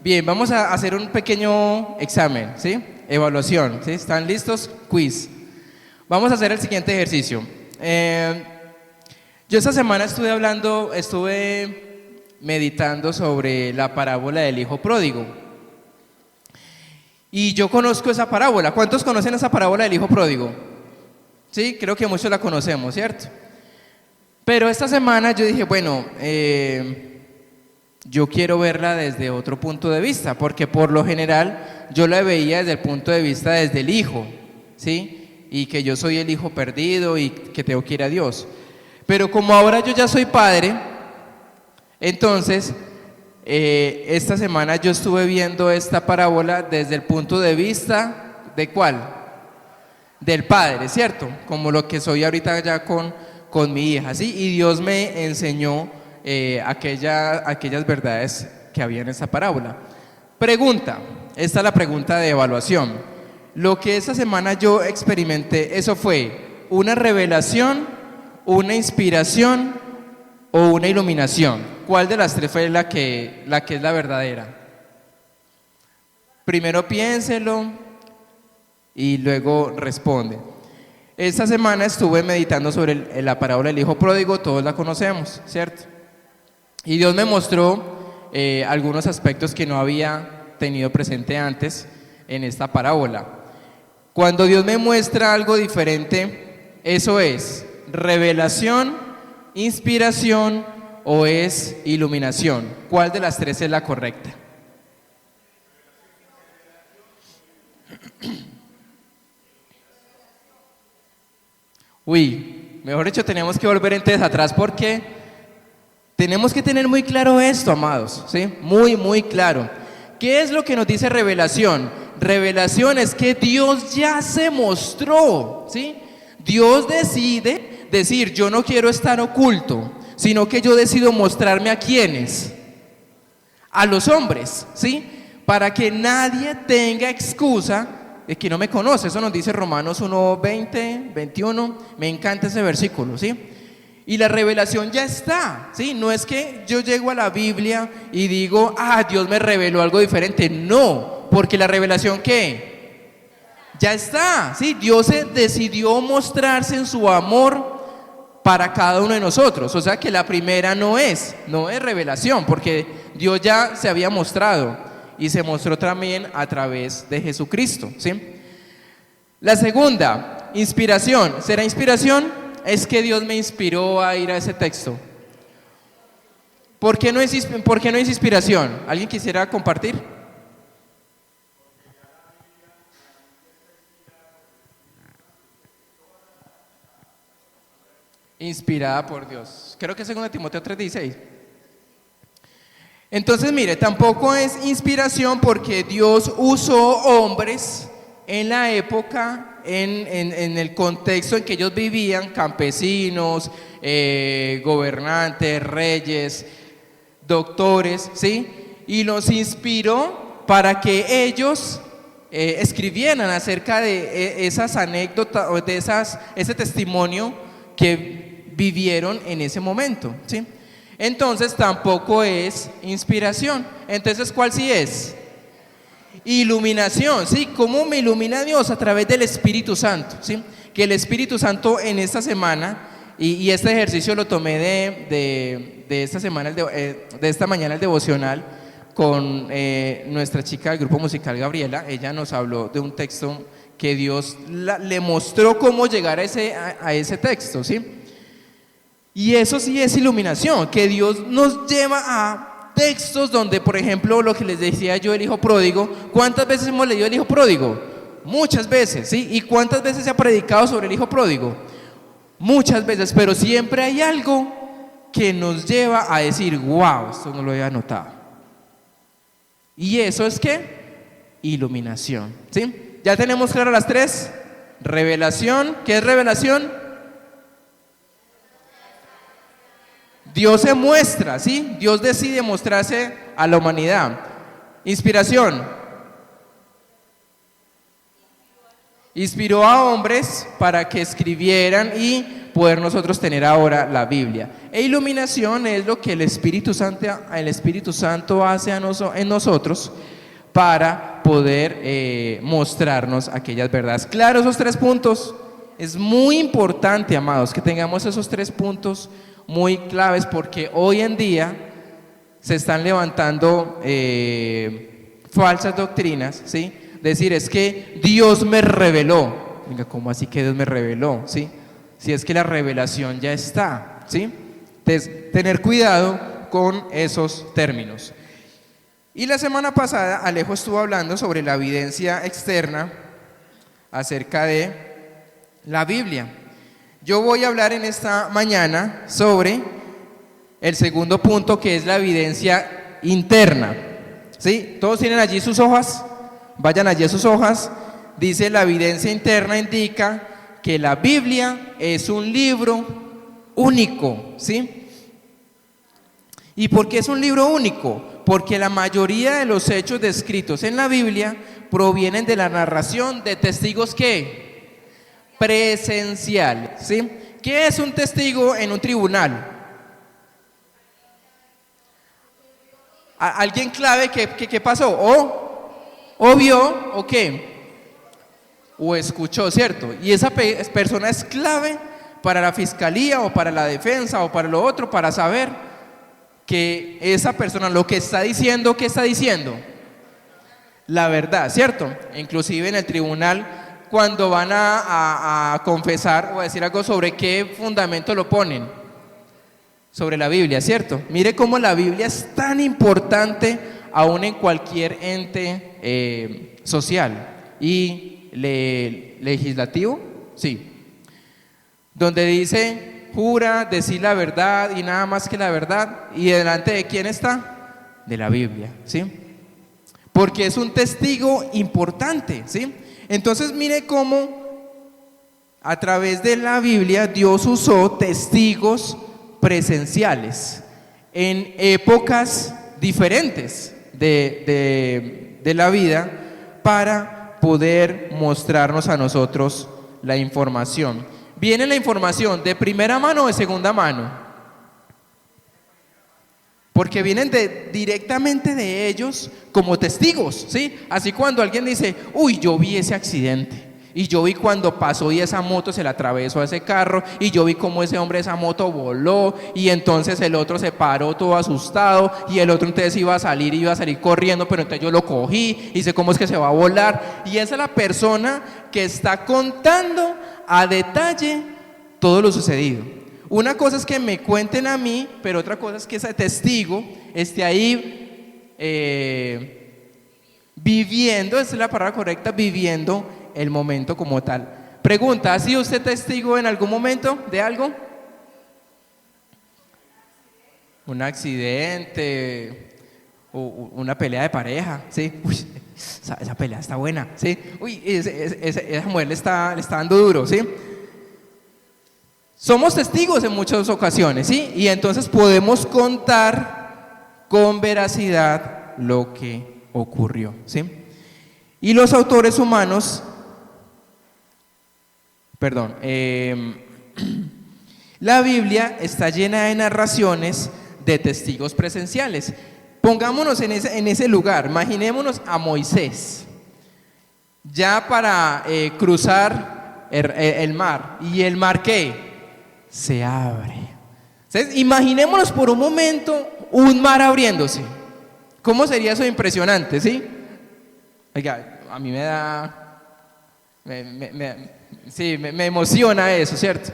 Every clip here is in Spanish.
Bien, vamos a hacer un pequeño examen, ¿sí? Evaluación, ¿sí? ¿Están listos? Quiz. Vamos a hacer el siguiente ejercicio. Yo esta semana estuve meditando sobre la parábola del hijo pródigo. Y yo conozco esa parábola. ¿Cuántos conocen esa parábola del hijo pródigo? Sí, creo que muchos la conocemos, ¿cierto? Pero esta semana yo dije, bueno, yo quiero verla desde otro punto de vista, porque por lo general yo la veía desde el punto de vista desde el hijo, ¿sí? Y que yo soy el hijo perdido y que tengo que ir a Dios. Pero como ahora yo ya soy padre, entonces esta semana yo estuve viendo esta parábola desde el punto de vista ¿de cuál? Del padre, ¿cierto? Como lo que soy ahorita ya con mi hija, ¿sí? Y Dios me enseñó aquellas verdades que había en esta parábola. Pregunta, esta es la pregunta de evaluación. Lo que esta semana yo experimenté, ¿eso fue una revelación, una inspiración o una iluminación? ¿Cuál de las tres fue la que es la verdadera? Primero piénselo y luego responde. Esta semana estuve meditando sobre la parábola del hijo pródigo, todos la conocemos, ¿cierto? Y Dios me mostró algunos aspectos que no había tenido presente antes en esta parábola. Cuando Dios me muestra algo diferente, ¿eso es revelación, inspiración o es iluminación? ¿Cuál de las tres es la correcta? Uy, mejor dicho, tenemos que volver entonces atrás porque tenemos que tener muy claro esto, amados, ¿sí? Muy, muy claro. ¿Qué es lo que nos dice revelación? Revelación es que Dios ya se mostró, ¿sí? Dios decide decir, yo no quiero estar oculto, sino que yo decido mostrarme a quienes, a los hombres, ¿sí? Para que nadie tenga excusa de que no me conoce. Eso nos dice Romanos 1, 20, 21. Me encanta ese versículo, ¿sí? Y la revelación ya está, ¿sí? No es que yo llego a la Biblia y digo, Dios me reveló algo diferente. No, porque la revelación, ¿qué? Ya está, ¿sí? Dios decidió mostrarse en su amor para cada uno de nosotros. O sea que la primera no es revelación, porque Dios ya se había mostrado y se mostró también a través de Jesucristo, ¿sí? La segunda, inspiración. ¿Será inspiración? Es que Dios me inspiró a ir a ese texto. ¿Por qué no es inspiración? ¿Alguien quisiera compartir? Inspirada por Dios. Creo que es 2 Timoteo 3:16. Entonces, mire, tampoco es inspiración porque Dios usó hombres en la época, en el contexto en que ellos vivían, campesinos, gobernantes, reyes, doctores, ¿sí? Y los inspiró para que ellos escribieran acerca de esas anécdotas o de ese testimonio que vivieron en ese momento, ¿sí? Entonces tampoco es inspiración. Entonces, ¿cuál sí es? Iluminación, ¿sí? ¿Cómo me ilumina Dios? A través del Espíritu Santo, ¿sí? Que el Espíritu Santo en esta semana, y este ejercicio lo tomé de esta semana, de esta mañana el devocional, con nuestra chica del grupo musical Gabriela. Ella nos habló de un texto que Dios le mostró cómo llegar a ese texto, ¿sí? Y eso sí es iluminación, que Dios nos lleva a textos donde, por ejemplo, lo que les decía yo, el hijo pródigo. ¿Cuántas veces hemos leído el hijo pródigo? Muchas veces, ¿sí? ¿Y cuántas veces se ha predicado sobre el hijo pródigo? Muchas veces, pero siempre hay algo que nos lleva a decir, wow, esto no lo había notado. Y eso es ¿qué? Iluminación, ¿sí? Ya tenemos claras las tres. Revelación, ¿qué es revelación? Dios se muestra, ¿sí? Dios decide mostrarse a la humanidad. Inspiración. Inspiró a hombres para que escribieran y poder nosotros tener ahora la Biblia. E iluminación es lo que el Espíritu Santo hace en nosotros para poder mostrarnos aquellas verdades. Claro, esos 3 puntos, es muy importante, amados, que tengamos esos 3 puntos muy claves, porque hoy en día se están levantando falsas doctrinas, ¿sí? Decir, es que Dios me reveló. Venga, ¿cómo así que Dios me reveló? ¿Sí? Si es que la revelación ya está, ¿sí? Entonces, tener cuidado con esos términos. Y la semana pasada Alejo estuvo hablando sobre la evidencia externa acerca de la Biblia. Yo voy a hablar en esta mañana sobre el segundo punto, que es la evidencia interna. ¿Sí? ¿Todos tienen allí sus hojas? Vayan allí a sus hojas. Dice: la evidencia interna indica que la Biblia es un libro único, ¿sí? ¿Y por qué es un libro único? Porque la mayoría de los hechos descritos en la Biblia provienen de la narración de testigos ¿qué? Presenciales, ¿sí? ¿Qué es un testigo en un tribunal? ¿Alguien clave qué pasó? ¿O vio o qué? O escuchó, ¿cierto? Y esa persona es clave para la fiscalía o para la defensa o para lo otro, para saber que esa persona lo que está diciendo, ¿qué está diciendo? La verdad, ¿cierto? Inclusive en el tribunal, cuando van a confesar o a decir algo, ¿sobre qué fundamento lo ponen? Sobre la Biblia, ¿cierto? Mire cómo la Biblia es tan importante aún en cualquier ente social y legislativo, sí, donde dice: jura decir la verdad y nada más que la verdad. ¿Y delante de quién está? De la Biblia, ¿sí? Porque es un testigo importante, ¿sí? Entonces mire cómo a través de la Biblia Dios usó testigos presenciales en épocas diferentes de la vida para poder mostrarnos a nosotros la información. ¿Viene la información de primera mano o de segunda mano? Porque vienen directamente de ellos como testigos, ¿sí? Así cuando alguien dice: uy, yo vi ese accidente, y yo vi cuando pasó y esa moto se le atravesó a ese carro, y yo vi cómo ese hombre esa moto voló, y entonces el otro se paró todo asustado, y el otro entonces iba a salir corriendo, pero entonces yo lo cogí y sé cómo es que se va a volar. Y esa es la persona que está contando a detalle todo lo sucedido. Una cosa es que me cuenten a mí, pero otra cosa es que ese testigo esté ahí viviendo, esa es la palabra correcta, viviendo el momento como tal. Pregunta: ¿ha sido usted testigo en algún momento de algo? Un accidente, o una pelea de pareja, ¿sí? Uy, esa pelea está buena, ¿sí? Uy, esa mujer le está dando duro, ¿sí? Somos testigos en muchas ocasiones, ¿sí? Y entonces podemos contar con veracidad lo que ocurrió, ¿sí? Y los autores humanos, la Biblia está llena de narraciones de testigos presenciales. Pongámonos en ese lugar, imaginémonos a Moisés, ya para cruzar el mar. ¿Y el mar qué? Se abre. Entonces, imaginémonos por un momento un mar abriéndose. ¿Cómo sería eso impresionante, sí? Oiga, a mí me da... me emociona eso, ¿cierto?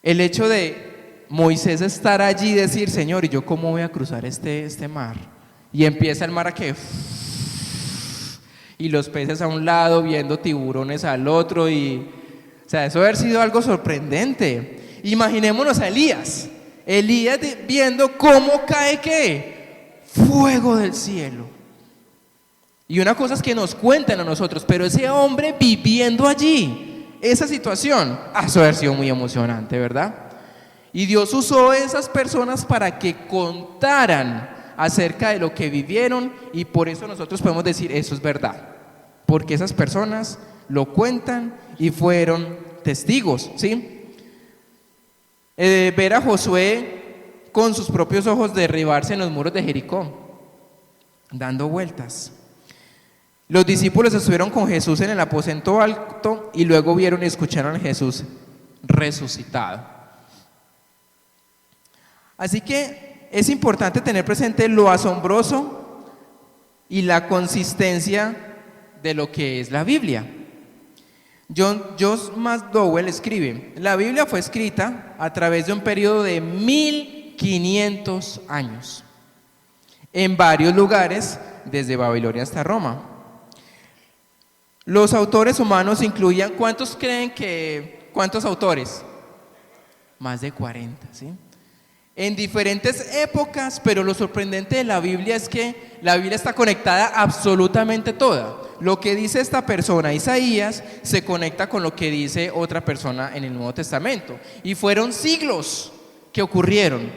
El hecho de Moisés estar allí y decir: Señor, ¿y yo cómo voy a cruzar este mar? Y empieza el mar a que... y los peces a un lado, viendo tiburones al otro, y... o sea, eso debe haber sido algo sorprendente. Imaginémonos a Elías viendo cómo cae ¿qué? Fuego del cielo. Y una cosa es que nos cuentan a nosotros, pero ese hombre viviendo allí, esa situación, eso debe haber sido muy emocionante, ¿verdad? Y Dios usó esas personas para que contaran acerca de lo que vivieron, y por eso nosotros podemos decir: eso es verdad, porque esas personas lo cuentan y fueron testigos, ¿sí? ver a Josué con sus propios ojos derribarse en los muros de Jericó, dando vueltas. Los discípulos estuvieron con Jesús en el aposento alto y luego vieron y escucharon a Jesús resucitado. Así que es importante tener presente lo asombroso y la consistencia de lo que es la Biblia. John McDowell escribe: la Biblia fue escrita a través de un periodo de 1500 años, en varios lugares, desde Babilonia hasta Roma. Los autores humanos incluían, ¿cuántos autores? Más de 40, ¿sí? En diferentes épocas, pero lo sorprendente de la Biblia es que la Biblia está conectada absolutamente toda. Lo que dice esta persona, Isaías, se conecta con lo que dice otra persona en el Nuevo Testamento. Y fueron siglos que ocurrieron.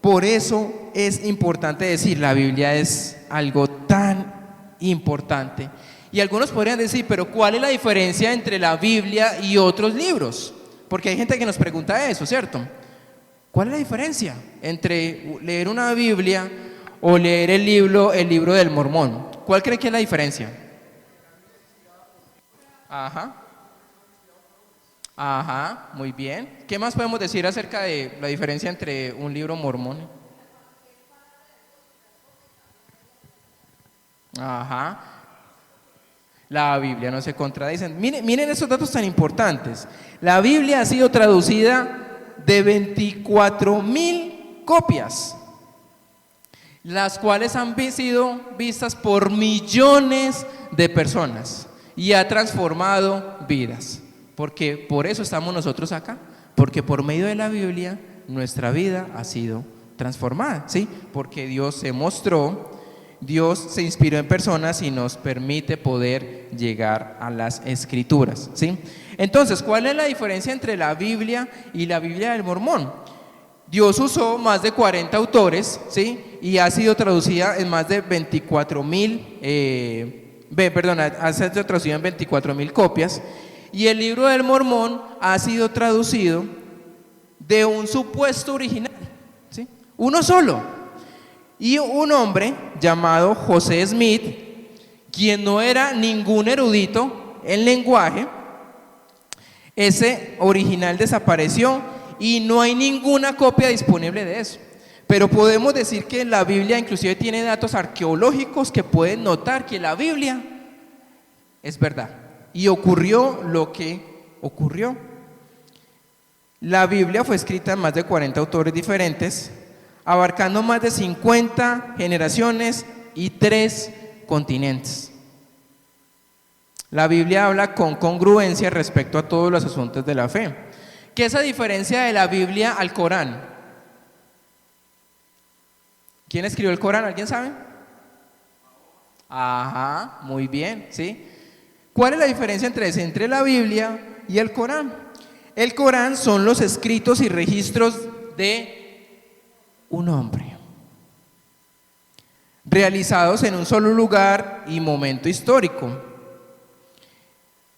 Por eso es importante decir, la Biblia es algo tan importante. Y algunos podrían decir, pero ¿cuál es la diferencia entre la Biblia y otros libros? Porque hay gente que nos pregunta eso, ¿cierto? ¿Cuál es la diferencia entre leer una Biblia o leer el libro del Mormón? ¿Cuál cree que es la diferencia? Ajá, muy bien. ¿Qué más podemos decir acerca de la diferencia entre un libro mormón? Ajá. La Biblia no se contradice. Miren esos datos tan importantes. La Biblia ha sido traducida de 24,000 copias, las cuales han sido vistas por millones de personas y ha transformado vidas. Porque por eso estamos nosotros acá, porque por medio de la Biblia nuestra vida ha sido transformada, ¿sí? Porque Dios se mostró, Dios se inspiró en personas y nos permite poder llegar a las Escrituras, ¿sí? Entonces, ¿cuál es la diferencia entre la Biblia y la Biblia del Mormón? Dios usó más de 40 autores, ¿sí? Y ha sido traducida en más de 24,000, ha sido traducida en 24,000 copias. Y el libro del Mormón ha sido traducido de un supuesto original, ¿sí? Uno solo. Y un hombre llamado José Smith, quien no era ningún erudito en lenguaje, ese original desapareció y no hay ninguna copia disponible de eso. Pero podemos decir que la Biblia inclusive tiene datos arqueológicos que pueden notar que la Biblia es verdad. Y ocurrió lo que ocurrió. La Biblia fue escrita en más de 40 autores diferentes, abarcando más de 50 generaciones y 3 continentes. La Biblia habla con congruencia respecto a todos los asuntos de la fe. ¿Qué es la diferencia de la Biblia al Corán? ¿Quién escribió el Corán? ¿Alguien sabe? Ajá, muy bien, ¿sí? ¿Cuál es la diferencia entre la Biblia y el Corán? El Corán son los escritos y registros de un hombre, realizados en un solo lugar y momento histórico,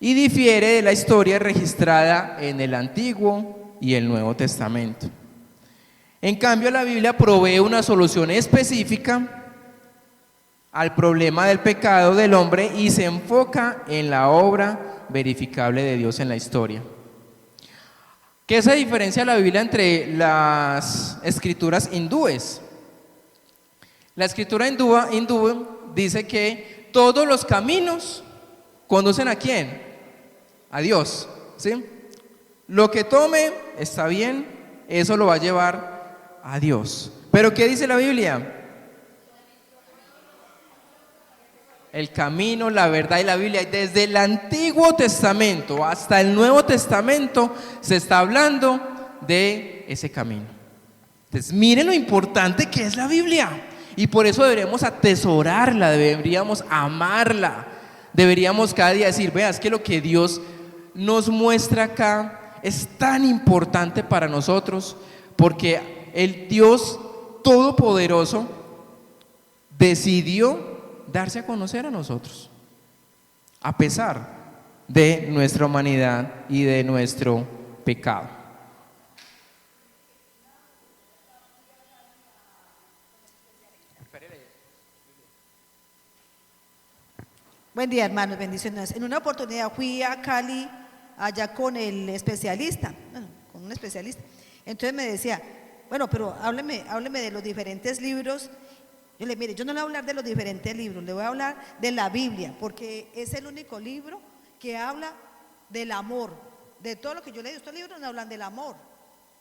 y difiere de la historia registrada en el Antiguo y el Nuevo Testamento. En cambio, la Biblia provee una solución específica al problema del pecado del hombre y se enfoca en la obra verificable de Dios en la historia. ¿Qué es la diferencia de la Biblia entre las escrituras hindúes? La escritura hindú dice que todos los caminos conducen ¿a quién? A Dios, ¿sí? Lo que tome está bien, eso lo va a llevar a Dios. ¿Pero qué dice la Biblia? El camino, la verdad y la Biblia. Desde el Antiguo Testamento hasta el Nuevo Testamento se está hablando de ese camino. Entonces, miren lo importante que es la Biblia. Y por eso deberíamos atesorarla, deberíamos amarla. Deberíamos cada día decir, vea, es que lo que Dios nos muestra acá es tan importante para nosotros, porque el Dios Todopoderoso decidió darse a conocer a nosotros, a pesar de nuestra humanidad y de nuestro pecado. Buen día, hermanos, bendiciones. En una oportunidad fui a Cali, allá con el especialista, bueno, con un especialista. Entonces me decía, bueno, pero hábleme de los diferentes libros. Yo le dije, mire, yo no le voy a hablar de los diferentes libros, le voy a hablar de la Biblia, porque es el único libro que habla del amor. De todo lo que yo leí, estos libros no hablan del amor.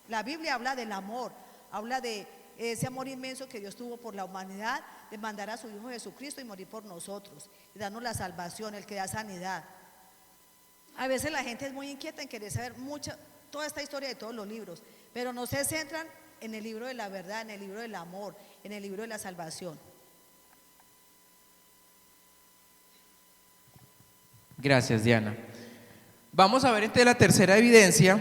La Biblia habla del amor, habla de ese amor inmenso que Dios tuvo por la humanidad, de mandar a su Hijo Jesucristo y morir por nosotros, y darnos la salvación, el que da sanidad. A veces la gente es muy inquieta en querer saber toda esta historia de todos los libros, pero no se centran en el libro de la verdad, en el libro del amor, en el libro de la salvación. Gracias, Diana. Vamos a ver entonces la tercera evidencia,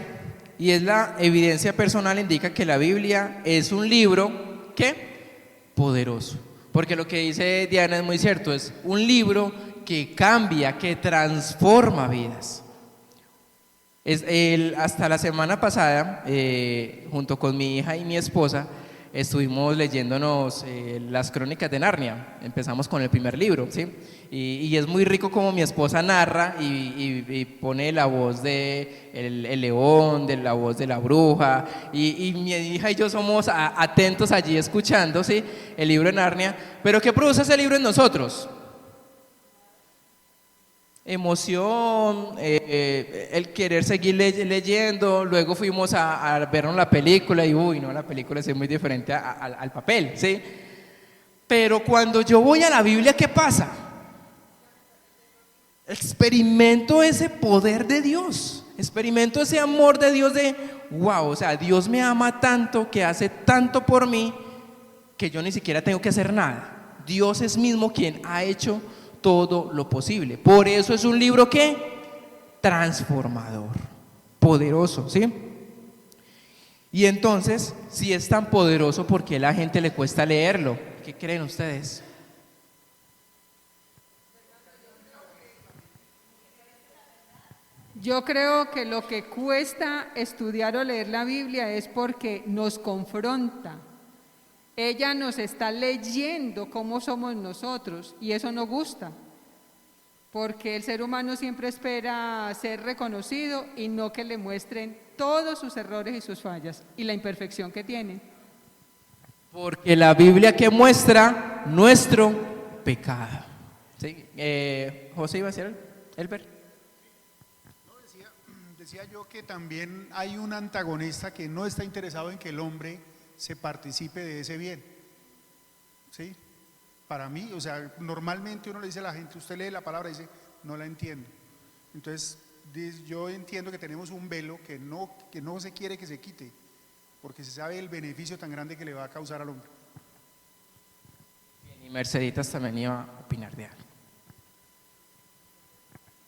y es la evidencia personal. Indica que la Biblia es un libro, ¿qué? Poderoso. Porque lo que dice Diana es muy cierto, es un libro que cambia, que transforma vidas. Hasta la semana pasada, junto con mi hija y mi esposa, estuvimos leyéndonos las Crónicas de Narnia. Empezamos con el primer libro, ¿sí? Y es muy rico como mi esposa narra y pone la voz de el león, de la voz de la bruja, y mi hija y yo somos atentos allí escuchando, ¿sí? El libro de Narnia. Pero ¿qué produce ese libro en nosotros? Emoción, el querer seguir leyendo. Luego fuimos a vernos la película y uy, no, la película es muy diferente al papel, ¿sí? Pero cuando yo voy a la Biblia, ¿qué pasa? Experimento ese poder de Dios, experimento ese amor de Dios de wow, o sea, Dios me ama tanto, que hace tanto por mí, que yo ni siquiera tengo que hacer nada. Dios es mismo quien ha hecho todo lo posible. Por eso es un libro que transformador, poderoso, ¿sí? Y entonces, si es tan poderoso, ¿por qué a la gente le cuesta leerlo? ¿Qué creen ustedes? Yo creo que lo que cuesta estudiar o leer la Biblia es porque nos confronta. Ella nos está leyendo cómo somos nosotros y eso no gusta, porque el ser humano siempre espera ser reconocido y no que le muestren todos sus errores y sus fallas y la imperfección que tienen. Porque la Biblia que muestra nuestro pecado. ¿Sí? José iba a decir, Elber. Decía yo que también hay un antagonista que no está interesado en que el hombre se participe de ese bien, ¿sí? Para mí, o sea, normalmente uno le dice a la gente, usted lee la palabra y dice, no la entiendo. Entonces, yo entiendo que tenemos un velo que no se quiere que se quite, porque se sabe el beneficio tan grande que le va a causar al hombre. Y Merceditas también iba a opinar de algo.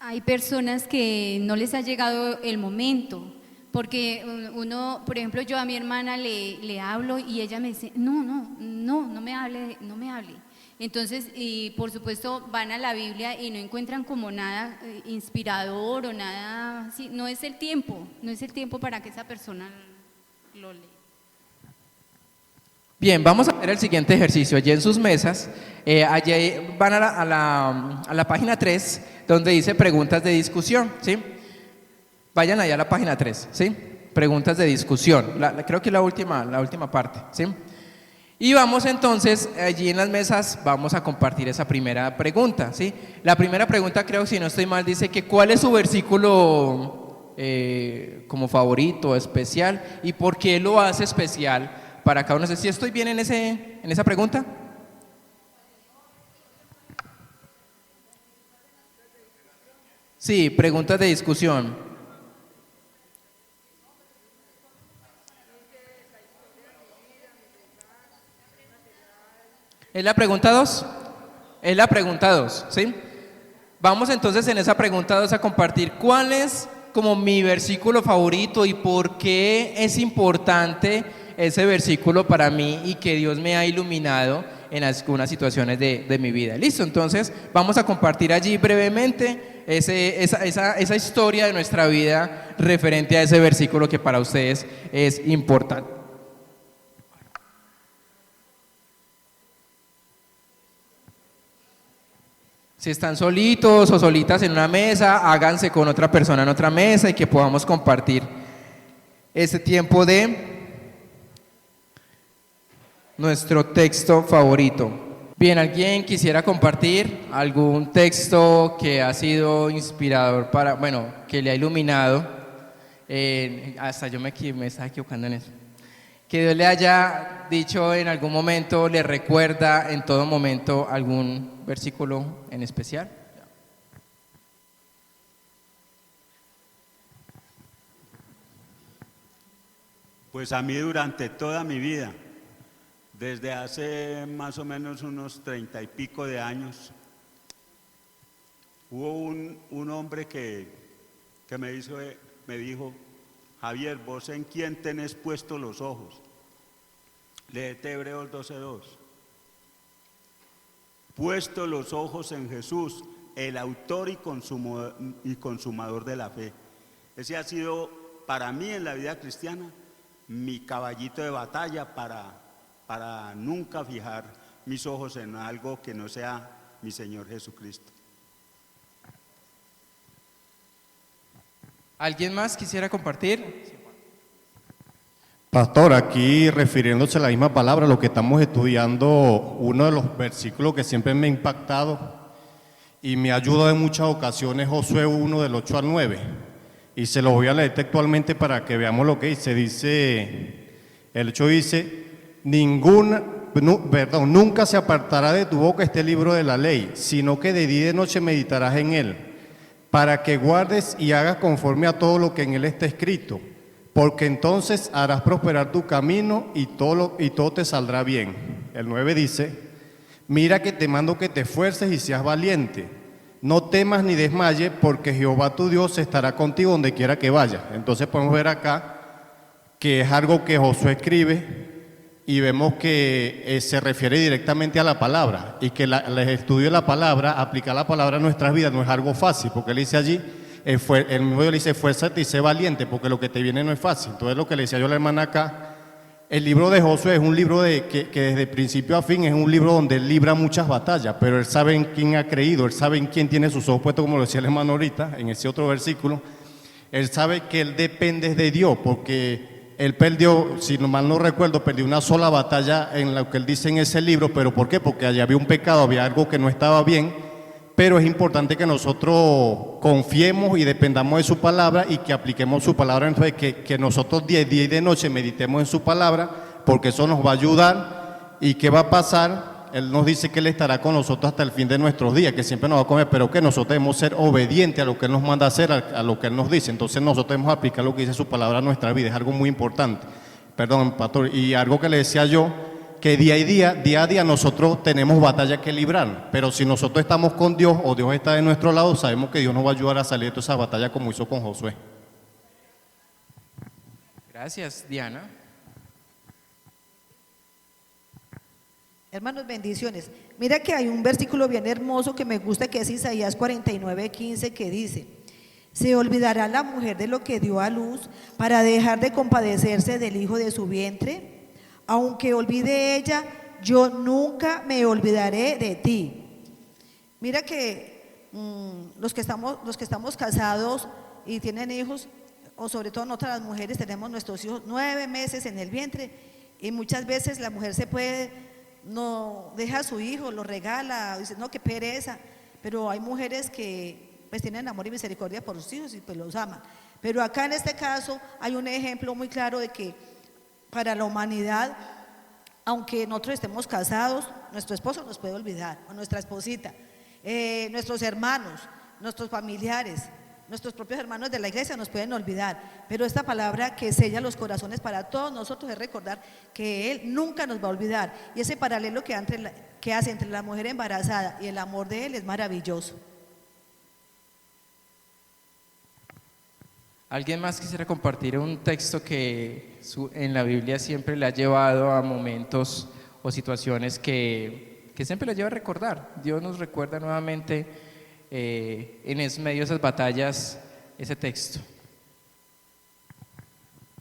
Hay personas que no les ha llegado el momento, porque uno, por ejemplo, yo a mi hermana le hablo y ella me dice, no me hable. Entonces, y por supuesto van a la Biblia y no encuentran como nada inspirador o nada así. No es el tiempo para que esa persona lo lea. Bien, vamos a ver el siguiente ejercicio. Allí en sus mesas, allí van a la página 3, donde dice preguntas de discusión, ¿sí? Vayan allá a la página 3, ¿sí? Preguntas de discusión, creo que es la última parte, ¿sí? Y vamos entonces, allí en las mesas, vamos a compartir esa primera pregunta, ¿sí? La primera pregunta, creo, si no estoy mal, dice que ¿cuál es su versículo como favorito, especial? ¿Y por qué lo hace especial para cada uno? No sé si estoy bien en esa pregunta. Sí, preguntas de discusión. ¿Es la pregunta 2? Es la pregunta 2, ¿sí? Vamos entonces en esa pregunta 2 a compartir cuál es como mi versículo favorito y por qué es importante ese versículo para mí y que Dios me ha iluminado en algunas situaciones de mi vida. Listo, entonces vamos a compartir allí brevemente esa historia de nuestra vida referente a ese versículo que para ustedes es importante. Si están solitos o solitas en una mesa, háganse con otra persona en otra mesa y que podamos compartir este tiempo de nuestro texto favorito. Bien, ¿alguien quisiera compartir algún texto que ha sido inspirador para, bueno, que le ha iluminado? Hasta yo me estaba equivocando en eso. Que Dios le haya dicho en algún momento, le recuerda en todo momento algún versículo en especial. Pues a mí durante toda mi vida, desde hace más o menos unos 30 y pico de años, hubo un hombre que me dijo, Javier, ¿vos en quién tenés puestos los ojos? Léete Hebreos 12:2. Puesto los ojos en Jesús, el autor y consumador de la fe. Ese ha sido para mí en la vida cristiana mi caballito de batalla para nunca fijar mis ojos en algo que no sea mi Señor Jesucristo. ¿Alguien más quisiera compartir? Pastor, aquí refiriéndose a la misma palabra, lo que estamos estudiando, uno de los versículos que siempre me ha impactado y me ayuda en muchas ocasiones, Josué 1 del 8 al 9. Y se lo voy a leer textualmente para que veamos lo que dice. Dice, el 8 dice, nunca se apartará de tu boca este libro de la ley, sino que de día y de noche meditarás en él, para que guardes y hagas conforme a todo lo que en él está escrito, porque entonces harás prosperar tu camino y todo te saldrá bien. El 9 dice, mira que te mando que te esfuerces y seas valiente, no temas ni desmayes, porque Jehová tu Dios estará contigo donde quiera que vayas. Entonces podemos ver acá que es algo que Josué escribe y vemos que se refiere directamente a la palabra y que el estudio de la palabra, aplicar la palabra a nuestras vidas no es algo fácil, porque él dice allí, el mismo Dios le dice, esfuérzate y sé valiente, porque lo que te viene no es fácil. Entonces lo que le decía yo a la hermana acá, el libro de Josué es un libro que desde principio a fin es un libro donde él libra muchas batallas, pero él sabe en quién ha creído, él sabe en quién tiene sus ojos puestos, como lo decía el hermano ahorita, en ese otro versículo. Él sabe que él depende de Dios, porque él perdió, si mal no recuerdo, perdió una sola batalla en lo que él dice en ese libro. ¿Pero por qué? Porque allá había un pecado, había algo que no estaba bien, pero es importante que nosotros confiemos y dependamos de su palabra y que apliquemos su palabra, entonces que nosotros día y de noche meditemos en su palabra, porque eso nos va a ayudar. ¿Y qué va a pasar? Él nos dice que Él estará con nosotros hasta el fin de nuestros días, que siempre nos va a comer, pero que nosotros debemos ser obedientes a lo que Él nos manda a hacer, a lo que Él nos dice. Entonces nosotros debemos aplicar lo que dice su palabra a nuestra vida, es algo muy importante. Perdón, pastor, y algo que le decía yo, que día a día nosotros tenemos batalla que librar, pero si nosotros estamos con Dios o Dios está de nuestro lado, sabemos que Dios nos va a ayudar a salir de toda esa batalla como hizo con Josué. Gracias, Diana. Hermanos, bendiciones. Mira que hay un versículo bien hermoso que me gusta, que es Isaías 49:15, que dice, se olvidará la mujer de lo que dio a luz para dejar de compadecerse del hijo de su vientre. Aunque olvide ella, yo nunca me olvidaré de ti. Mira que los que estamos casados y tienen hijos, o sobre todo nosotras las mujeres, tenemos nuestros hijos 9 meses en el vientre, y muchas veces la mujer no deja a su hijo, lo regala, dice, no, qué pereza, pero hay mujeres que pues tienen amor y misericordia por sus hijos y pues los aman. Pero acá en este caso hay un ejemplo muy claro de que para la humanidad, aunque nosotros estemos casados, nuestro esposo nos puede olvidar, o nuestra esposita, nuestros hermanos, nuestros familiares, nuestros propios hermanos de la iglesia nos pueden olvidar, pero esta palabra que sella los corazones para todos nosotros es recordar que Él nunca nos va a olvidar, y ese paralelo que hace entre la mujer embarazada y el amor de Él es maravilloso. ¿Alguien más quisiera compartir un texto que en la Biblia siempre le ha llevado a momentos o situaciones que siempre le lleva a recordar? Dios nos recuerda nuevamente en medio de esas batallas ese texto.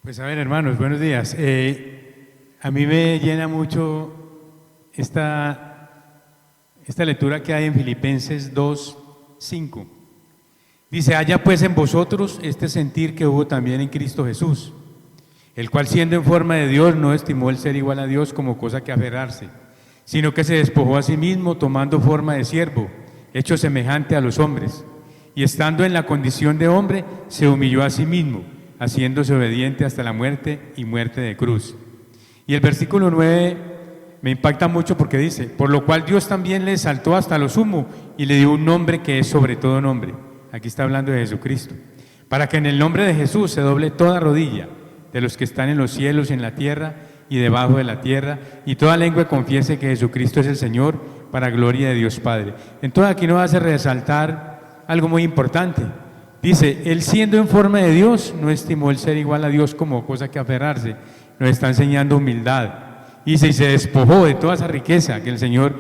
Pues a ver, hermanos, buenos días. A mí me llena mucho esta Esta lectura que hay en Filipenses 2:5. Dice, haya pues en vosotros este sentir que hubo también en Cristo Jesús, el cual siendo en forma de Dios no estimó el ser igual a Dios como cosa que aferrarse, sino que se despojó a sí mismo tomando forma de siervo, hecho semejante a los hombres, y estando en la condición de hombre, se humilló a sí mismo, haciéndose obediente hasta la muerte y muerte de cruz. Y el versículo 9 me impacta mucho porque dice, por lo cual Dios también le exaltó hasta lo sumo y le dio un nombre que es sobre todo nombre. Aquí está hablando de Jesucristo. Para que en el nombre de Jesús se doble toda rodilla de los que están en los cielos y en la tierra y debajo de la tierra, y toda lengua confiese que Jesucristo es el Señor, para gloria de Dios Padre. Entonces aquí nos hace resaltar algo muy importante. Dice, Él siendo en forma de Dios, no estimó el ser igual a Dios como cosa que aferrarse. Nos está enseñando humildad. Dice, y se despojó de toda esa riqueza que el Señor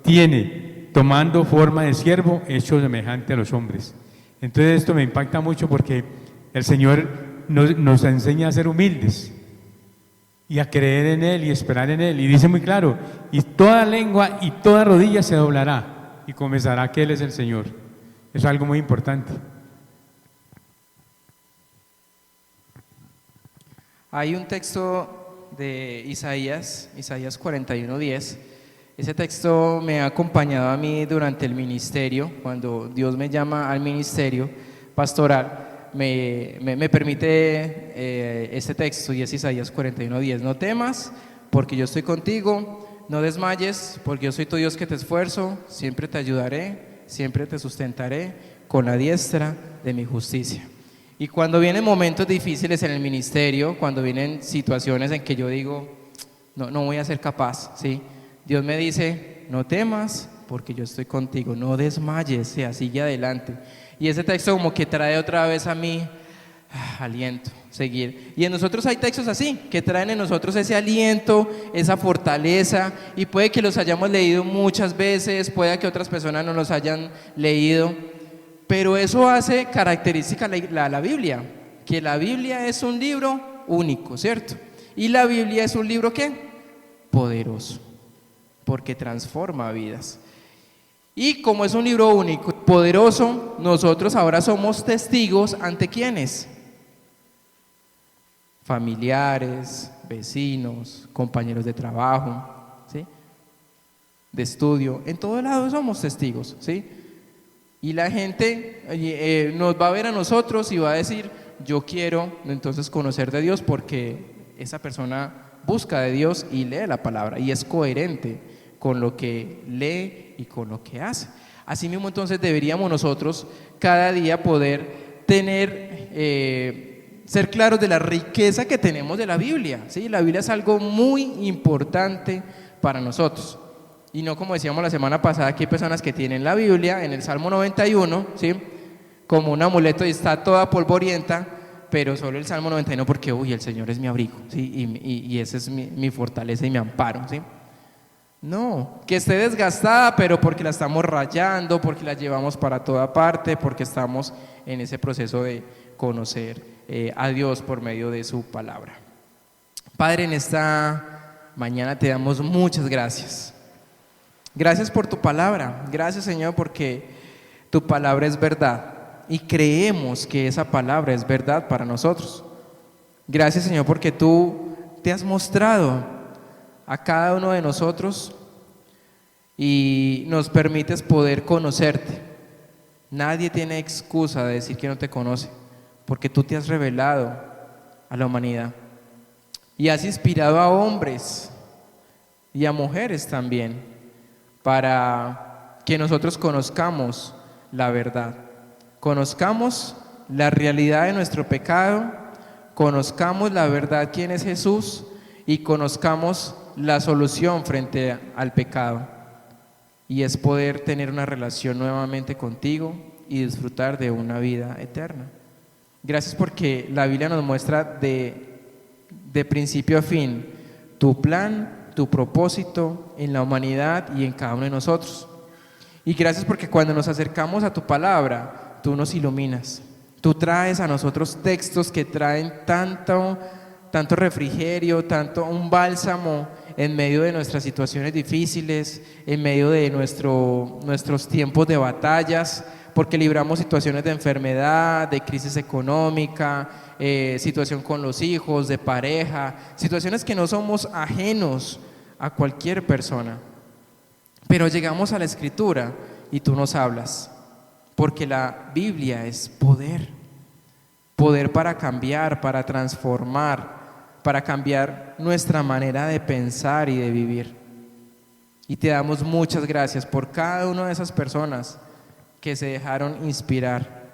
tiene, tomando forma de siervo, hecho semejante a los hombres. Entonces esto me impacta mucho porque el Señor nos enseña a ser humildes y a creer en Él y esperar en Él. Y dice muy claro, y toda lengua y toda rodilla se doblará y confesará que Él es el Señor. Eso es algo muy importante. Hay un texto de Isaías 41:10. Ese texto me ha acompañado a mí durante el ministerio, cuando Dios me llama al ministerio pastoral. Me permite este texto, y es Isaías 41:10. No temas, porque yo estoy contigo, no desmayes, porque yo soy tu Dios que te esfuerzo, siempre te ayudaré, siempre te sustentaré con la diestra de mi justicia. Y cuando vienen momentos difíciles en el ministerio, cuando vienen situaciones en que yo digo, no voy a ser capaz, ¿sí? Dios me dice, no temas, porque yo estoy contigo, no desmayes, sigue adelante. Y ese texto como que trae otra vez a mí aliento, seguir. Y en nosotros hay textos así, que traen en nosotros ese aliento, esa fortaleza, y puede que los hayamos leído muchas veces, puede que otras personas no los hayan leído, pero eso hace característica la Biblia, que la Biblia es un libro único, ¿cierto? Y la Biblia es un libro, ¿qué? Poderoso, porque transforma vidas. Y como es un libro único, poderoso, nosotros ahora somos testigos ante ¿quiénes? Familiares, vecinos, compañeros de trabajo, ¿sí? De estudio, en todo lado somos testigos, ¿sí? Y la gente nos va a ver a nosotros y va a decir, yo quiero entonces conocer de Dios, porque esa persona busca de Dios y lee la palabra y es coherente con lo que lee y con lo que hace. Así mismo entonces deberíamos nosotros cada día poder tener, ser claros de la riqueza que tenemos de la Biblia, ¿sí? La Biblia es algo muy importante para nosotros. Y no como decíamos la semana pasada, que hay personas que tienen la Biblia en el Salmo 91, ¿sí? Como un amuleto y está toda polvorienta, pero solo el Salmo 91 porque, el Señor es mi abrigo, ¿sí? Y ese es mi fortaleza y mi amparo, ¿sí? No, que esté desgastada, pero porque la estamos rayando, porque la llevamos para toda parte, porque estamos en ese proceso de conocer a Dios por medio de su palabra. Padre, en esta mañana te damos muchas gracias. Gracias por tu palabra, gracias Señor porque tu palabra es verdad y creemos que esa palabra es verdad para nosotros. Gracias Señor porque tú te has mostrado a cada uno de nosotros y nos permites poder conocerte. Nadie tiene excusa de decir que no te conoce, porque tú te has revelado a la humanidad y has inspirado a hombres y a mujeres también para que nosotros conozcamos la verdad, conozcamos la realidad de nuestro pecado, conozcamos la verdad quién es Jesús y conozcamos la solución frente al pecado, y es poder tener una relación nuevamente contigo y disfrutar de una vida eterna. Gracias porque la Biblia nos muestra de principio a fin tu plan, tu propósito en la humanidad y en cada uno de nosotros. Y gracias porque cuando nos acercamos a tu palabra, tú nos iluminas, tú traes a nosotros textos que traen tanto refrigerio, tanto un bálsamo en medio de nuestras situaciones difíciles, en medio de nuestros tiempos de batallas, porque libramos situaciones de enfermedad, de crisis económica, situación con los hijos, de pareja, situaciones que no somos ajenos a cualquier persona. Pero llegamos a la Escritura y tú nos hablas, porque la Biblia es poder, poder para cambiar, para transformar, para cambiar nuestra manera de pensar y de vivir. Y te damos muchas gracias por cada una de esas personas que se dejaron inspirar,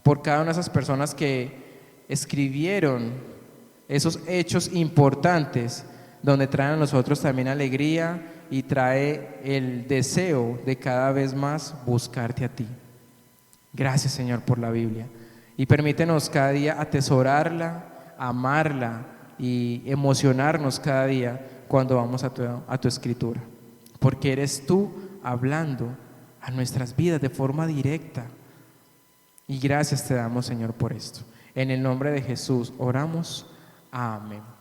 por cada una de esas personas que escribieron esos hechos importantes donde traen a nosotros también alegría y trae el deseo de cada vez más buscarte a ti. Gracias, Señor, por la Biblia, y permítenos cada día atesorarla, amarla y emocionarnos cada día cuando vamos a tu Escritura, porque eres tú hablando a nuestras vidas de forma directa. Y gracias te damos, Señor, por esto. En el nombre de Jesús oramos. Amén.